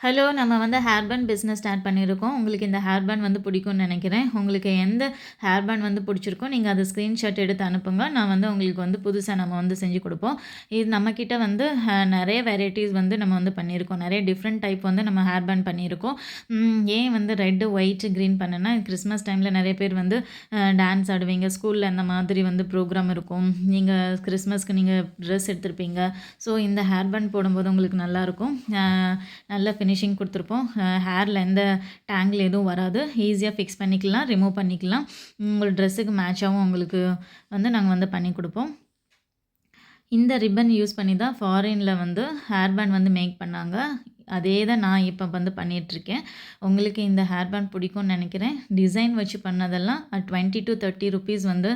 Hello! நம்ம வந்து hair band business start பண்ணியிருக்கோம். உங்களுக்கு இந்த ஹேர் பேண்ட் வந்து பிடிக்கும்னு நெனைக்கிறேன். உங்களுக்கு எந்த ஹேர் பேண்ட் வந்து பிடிச்சிருக்கோ, நீங்க அத ஸ்க்ரீன்ஷாட் எடுத்து அனுப்புங்க. நான் வந்து உங்களுக்கு வந்து புதுசா நம்ம வந்து செஞ்சு குடுப்போம். இது நம்மகிட்ட வந்து நெறைய வெரைட்டீஸ் வந்து நம்ம வந்து பண்ணியிருக்கோம். நெறைய டிஃப்ரெண்ட் டைப் வந்து நம்ம ஹேர் பேண்ட் பண்ணியிருக்கோம். ஏன் வந்து ரெட், ஒயிட், கிரீன் பண்ணேன்னா, கிறிஸ்மஸ் டைம்ல நெறைய பேர் வந்து டான்ஸ் ஆடுவீங்க. ஸ்கூல்ல அந்த மாதிரி வந்து ப்ரோகிராம் இருக்கும். நீங்க கிறிஸ்மஸ்க்கு நீங்க ட்ரெஸ் எடுத்திருப்பீங்க. ஸோ இந்த ஹேர் பேண்ட் போடும்போது உங்களுக்கு நல்லாயிருக்கும். நல்ல ஃபினிஷிங் கொடுத்துருப்போம். ஹேரில் எந்த டேங்கில் எதுவும் வராது. ஈஸியாக ஃபிக்ஸ் பண்ணிக்கலாம், ரிமூவ் பண்ணிக்கலாம். உங்கள் ட்ரெஸ்ஸுக்கு மேட்சாகவும் உங்களுக்கு வந்து நாங்கள் வந்து பண்ணி கொடுப்போம். இந்த ரிப்பன் யூஸ் பண்ணி தான் ஃபாரினில் வந்து ஹேர் பேண்ட் வந்து மேக் பண்ணாங்க. அதே தான் நான் இப்போ வந்து பண்ணிகிட்ருக்கேன். உங்களுக்கு இந்த ஹேர் பேண்ட் பிடிக்கும்னு நினைக்கிறேன். டிசைன் வச்சு பண்ணதெல்லாம் 20 to 30 ருப்பீஸ் வந்து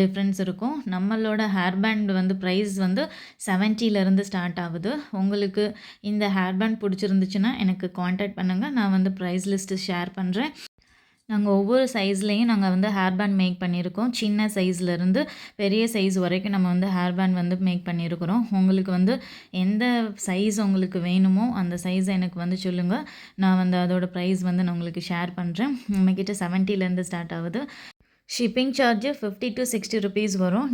டிஃப்ரென்ஸ் இருக்கும். நம்மளோட ஹேர் பேண்ட் வந்து ப்ரைஸ் வந்து 70லேருந்து ஸ்டார்ட் ஆகுது. உங்களுக்கு இந்த ஹேர் பேண்ட் பிடிச்சிருந்துச்சுன்னா எனக்கு கான்டாக்ட் பண்ணுங்கள். நான் வந்து ப்ரைஸ் லிஸ்ட்டு ஷேர் பண்ணுறேன். நாங்கள் ஒவ்வொரு சைஸ்லேயும் நாங்கள் வந்து ஹேர் பேண்ட் மேக் பண்ணியிருக்கோம். சின்ன சைஸ்லேருந்து பெரிய சைஸ் வரைக்கும் நம்ம வந்து ஹேர் பேண்ட் வந்து மேக் பண்ணியிருக்கிறோம். உங்களுக்கு வந்து எந்த சைஸ் உங்களுக்கு வேணுமோ அந்த சைஸை எனக்கு வந்து சொல்லுங்கள். நான் வந்து அதோட ப்ரைஸ் வந்து நான் உங்களுக்கு ஷேர் பண்ணுறேன். நம்மக்கிட்ட 70லேருந்து ஸ்டார்ட் ஆகுது. ஷிப்பிங் சார்ஜு 50 to 60 ருப்பீஸ் வரும்.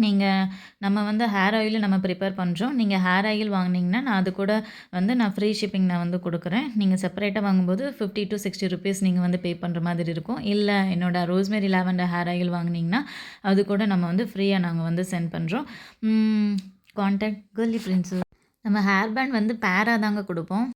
நம்ம வந்து ஹேர் ஆயிலும் நம்ம ப்ரிப்பேர் பண்ணுறோம். நீங்கள் ஹேர் ஆயில் வாங்குனீங்கன்னா, நான் அது கூட வந்து நான் ஃப்ரீ ஷிப்பிங் நான் வந்து கொடுக்குறேன். நீங்கள் செப்பரேட்டாக வாங்கும்போது 50 to 60 ருப்பீஸ் நீங்கள் வந்து பே பண்ணுற மாதிரி இருக்கும். இல்லை என்னோட ரோஸ்மெரி லாவெண்டர் ஹேர் ஆயில் வாங்குனீங்கன்னா, அது கூட நம்ம வந்து ஃப்ரீயாக நாங்கள் வந்து சென்ட் பண்ணுறோம். Contact girly prince. நம்ம ஹேர் பேண்ட் வந்து பேரா தாங்க கொடுப்போம்.